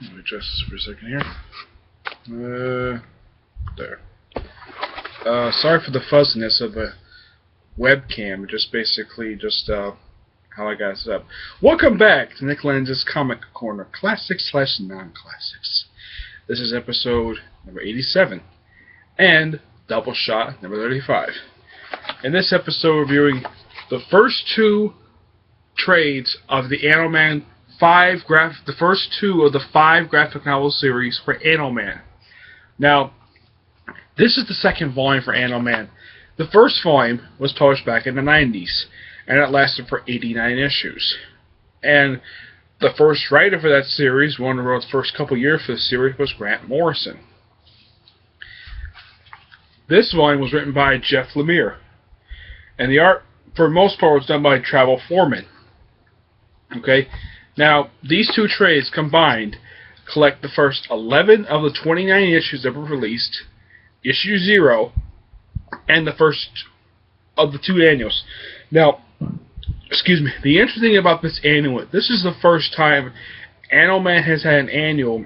Let me adjust this for a second here. There. Sorry for the fuzziness of the webcam. How I got it set up. Welcome back to Nick Lenz's Comic Corner, Classics/Non-Classics. This is episode number 87, and Double Shot number 35. In this episode, we're reviewing the first two trades of the Animal-Man the first two of the 5 graphic novel series for Animal-Man. Now, this is the second volume for Animal-Man. The first volume was published back in the 90s, and it lasted for 89 issues. And the first writer for that series, one who wrote the first couple years for the series, was Grant Morrison. This volume was written by Jeff Lemire, and the art, for the most part, was done by Travel Foreman. Okay? Now, these two trades combined collect the first 11 of the 29 issues that were released, issue 0, and the first of the 2 annuals. Now, excuse me, the interesting thing about this annual, this is the first time Animal-Man has had an annual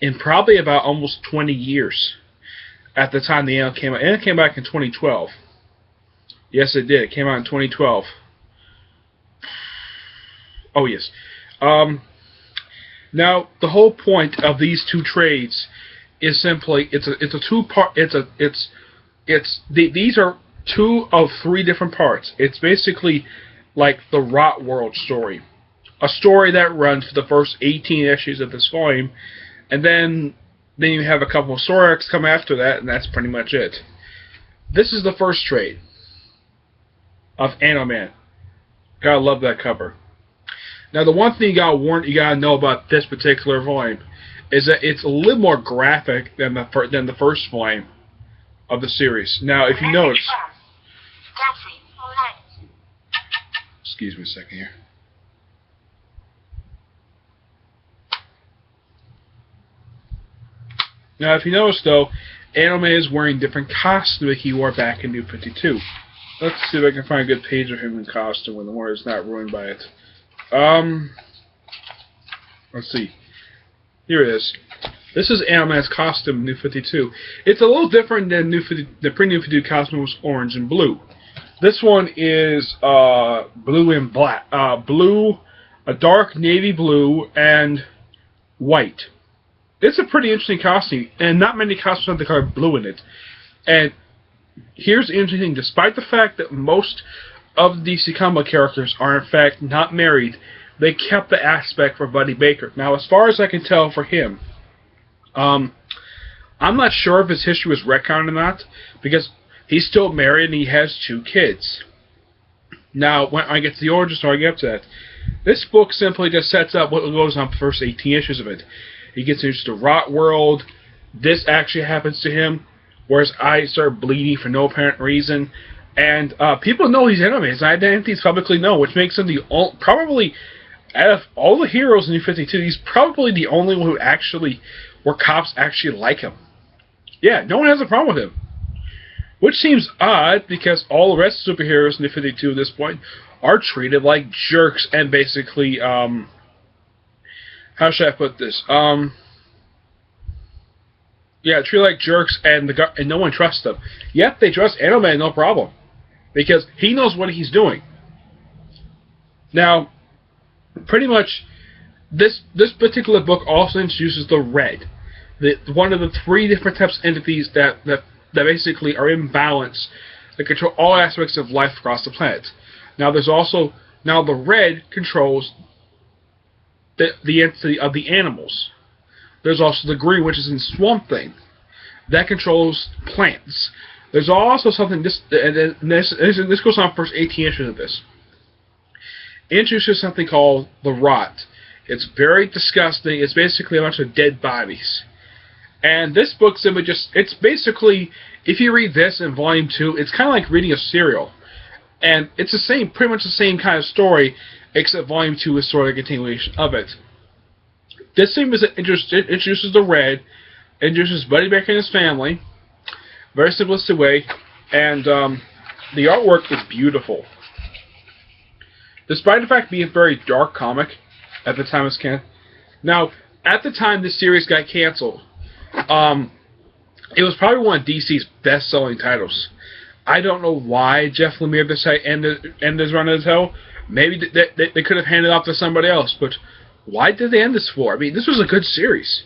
in probably about almost 20 years at the time the annual came out. And it came back in 2012. Yes, it did. It came out in 2012. Oh yes. Now the whole point of these two trades is simply these are 2 of 3 different parts. It's basically like the Rot World story, a story that runs for the first 18 issues of this volume, and then you have a couple of story arcs come after that, and that's pretty much it. This is the first trade of Animal-Man. Gotta love that cover. Now, the one thing you gotta know about this particular volume is that it's a little more graphic than the first volume of the series. Now, if you notice, excuse me a second here. Now, if you notice though, Animal-Man is wearing different costume that he wore back in New 52. Let's see if I can find a good page of him in costume when the war is not ruined by it. Let's see. Here it is. This is Animal-Man's costume in New 52. It's a little different than the pre-New 52 costume was orange and blue. This one is blue and black. A dark navy blue and white. It's a pretty interesting costume, and not many costumes have the color blue in it. And here's the interesting thing. Despite the fact that most of the DC comic characters are in fact not married, they kept the aspect for Buddy Baker. Now, as far as I can tell for him, I'm not sure if his history was retconned or not, because he's still married and he has 2 kids. Now, when I get to the origin story, I get up to that. This book simply just sets up what goes on for the first 18 issues of it. He gets into the Rot World. This actually happens to him, where his eyes start bleeding for no apparent reason. And people know he's Animal-Man. His identity is publicly known, which makes him probably, out of all the heroes in New 52, he's probably the only one where cops actually like him. Yeah, no one has a problem with him. Which seems odd, because all the rest of the superheroes in New 52 at this point are treated like jerks and basically, how should I put this? Yeah, treated like jerks and no one trusts them. Yet they trust Animal-Man, no problem, because he knows what he's doing. Now, pretty much, this particular book also introduces the Red, one of the 3 different types of entities that basically are in balance, that control all aspects of life across the planet. Now, the Red controls the entity of the animals. There's also the Green, which is in Swamp Thing, that controls plants. There's also something, this goes on for the first 18 issues of this. Introduces something called the Rot. It's very disgusting. It's basically a bunch of dead bodies. And this book simply it's basically, if you read this in Volume 2, it's kind of like reading a serial. And it's pretty much the same kind of story, except Volume 2 is sort of a continuation of it. This thing introduces the Red, introduces Buddy Baker and his family, very simplistic way, and the artwork is beautiful. Despite the fact being a very dark comic at the time of scan. Now, at the time this series got canceled, it was probably one of DC's best-selling titles. I don't know why Jeff Lemire decided to end his run as hell. Maybe they could have handed it off to somebody else, but why did they end this for? I mean, this was a good series.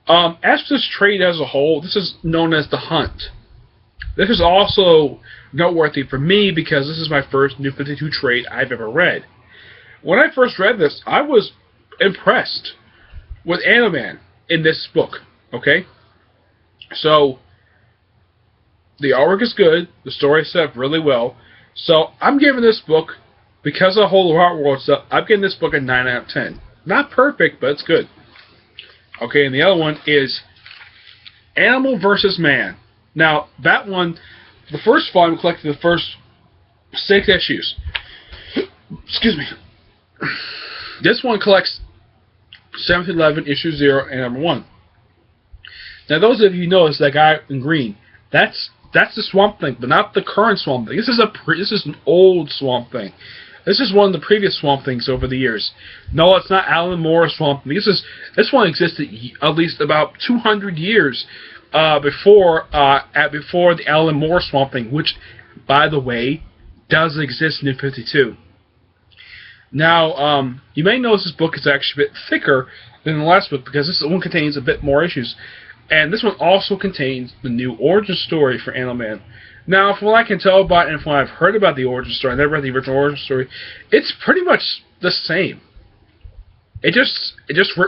As for this trade as a whole, this is known as The Hunt. This is also noteworthy for me because this is my first New 52 trade I've ever read. When I first read this, I was impressed with Animan in this book. Okay? So, the artwork is good, the story is set up really well, so I'm giving this book, because of the whole art world stuff, I'm giving this book a 9 out of 10. Not perfect, but it's good. Okay, and the other one is Animal vs. Man. Now, that one, the first volume collected the first 6 issues. Excuse me. This one collects 7 to 11, issue 0, and number 1. Now, those of you who notice that guy in green, that's the Swamp Thing, but not the current Swamp Thing. This is an old Swamp Thing. This is one of the previous Swamp Things over the years. No, it's not Alan Moore's Swamp Thing. This one existed at least about 200 years before the Alan Moore Swamp Thing, which, by the way, does exist in New 52. Now, you may notice this book is actually a bit thicker than the last book because this one contains a bit more issues. And this one also contains the new origin story for Animal-Man. Now, from what I can tell about it and from what I've heard about the origin story, I never read the original origin story, it's pretty much the same. It just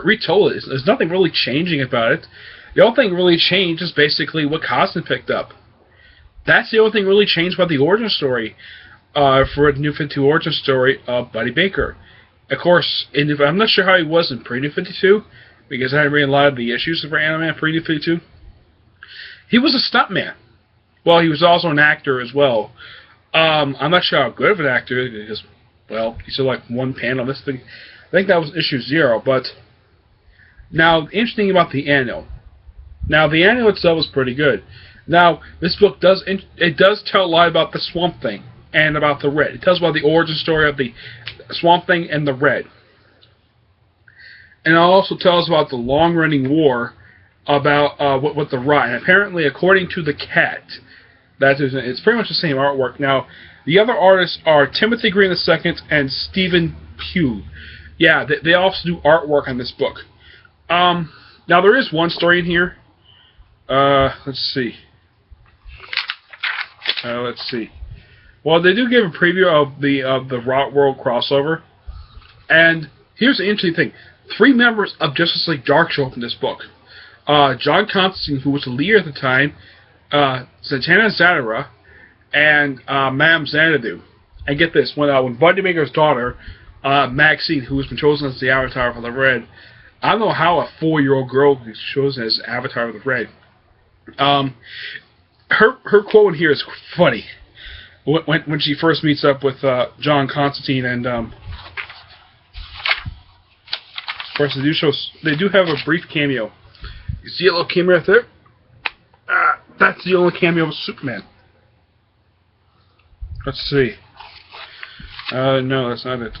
retold it. There's nothing really changing about it. The only thing really changed is basically what Costin picked up. That's the only thing really changed about the origin story for the New 52 origin story of Buddy Baker. Of course, I'm not sure how he was in pre-New 52, because I hadn't read a lot of the issues for Animal-Man pre-New 52. He was a stuntman. Well, he was also an actor as well. I'm not sure how good of an actor, because, well, he saw like one panel. This thing, I think that was issue 0. But now, the interesting thing about the annual. Now, the annual itself is pretty good. Now, this book does tell a lot about the Swamp Thing and about the Red. It tells about the origin story of the Swamp Thing and the Red. And it also tells about the long-running war about with the Rot. And apparently, according to the Cat, it's pretty much the same artwork. Now, the other artists are Timothy Green II and Stephen Pugh. Yeah, they also do artwork on this book. Now, there is one story in here. Let's see. Well, they do give a preview of the Rot World crossover. And here's the interesting thing. 3 members of Justice League Dark show up in this book. John Constantine, who was the leader at the time, Zatanna Zatara, and Madame Xanadu. And get this, when Buddy Baker's daughter, Maxine, who has been chosen as the Avatar for the Red, I don't know how a 4-year-old girl is chosen as Avatar of the Red. Her quote in here is funny. When she first meets up with John Constantine, and of course they do have a brief cameo. You see a little cameo right there? That's the only cameo of Superman. Let's see. No, that's not it.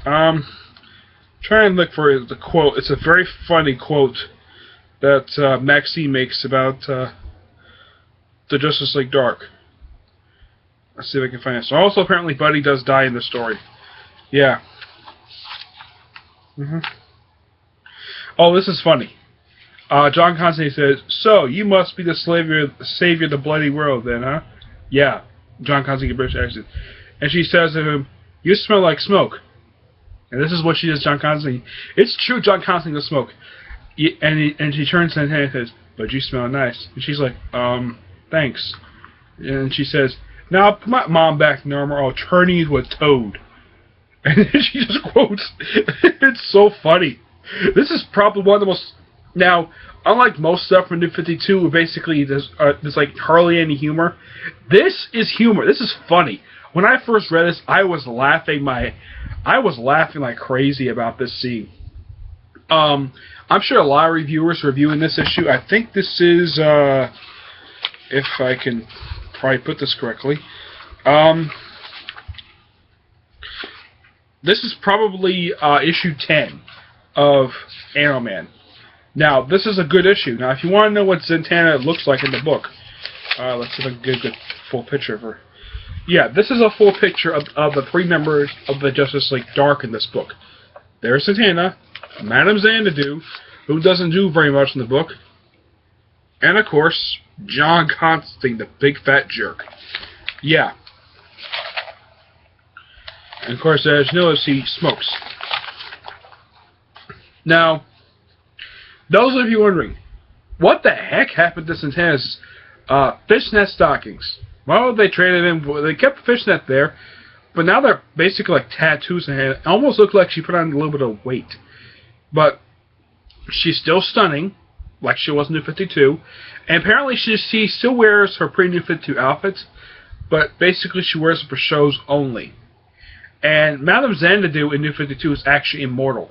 Try and look for the quote. It's a very funny quote that Maxine makes about the Justice League Dark. Let's see if I can find it. So also, apparently, Buddy does die in the story. Yeah. Oh, this is funny. John Constantine says, "So, you must be the savior of the bloody world, then, huh?" Yeah. John Constantine, British accent. And she says to him, "You smell like smoke." And this is what she does, John Constantine. It's true, John Constantine does smoke. And she turns to him and says, "But you smell nice." And she's like, thanks. And she says, "Now put my mom back normal, or I'll turn you into a toad." And she just quotes. It's so funny. This is probably one of the most... Now, unlike most stuff from New 52, where basically there's like hardly any humor, this is humor. This is funny. When I first read this, I was laughing like crazy about this scene. I'm sure a lot of reviewers reviewing this issue. I think this is, if I can probably put this correctly, this is probably issue 10 of Animal-Man. Now, this is a good issue. Now, if you want to know what Zatanna looks like in the book, let's see if I can get a good full picture of her. Yeah, this is a full picture of the 3 members of the Justice League Dark in this book. There's Zatanna, Madame Xanadu, who doesn't do very much in the book, and of course, John Constantine, the big fat jerk. Yeah. And of course, as you notice, he smokes. Now, those of you wondering, what the heck happened to Zatanna's fishnet stockings? Well, they traded in. They kept the fishnet there, but now they're basically like tattoos in her hand. It almost looked like she put on a little bit of weight. But she's still stunning, like she was in New 52. And apparently she still wears her pre-New 52 outfits, but basically she wears them for shows only. And Madame Xanadu in New 52 is actually immortal.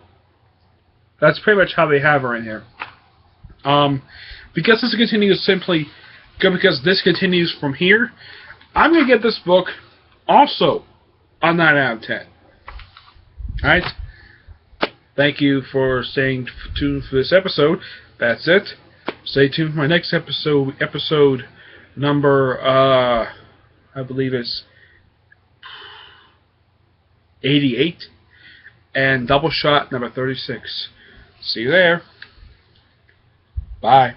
That's pretty much how they have her in here. Because this continues simply... Because this continues from here, I'm going to give this book also a 9 out of 10. Alright? Thank you for staying tuned for this episode. That's it. Stay tuned for my next episode. Episode number, I believe it's 88. And Double Shot number 36. See you there. Bye.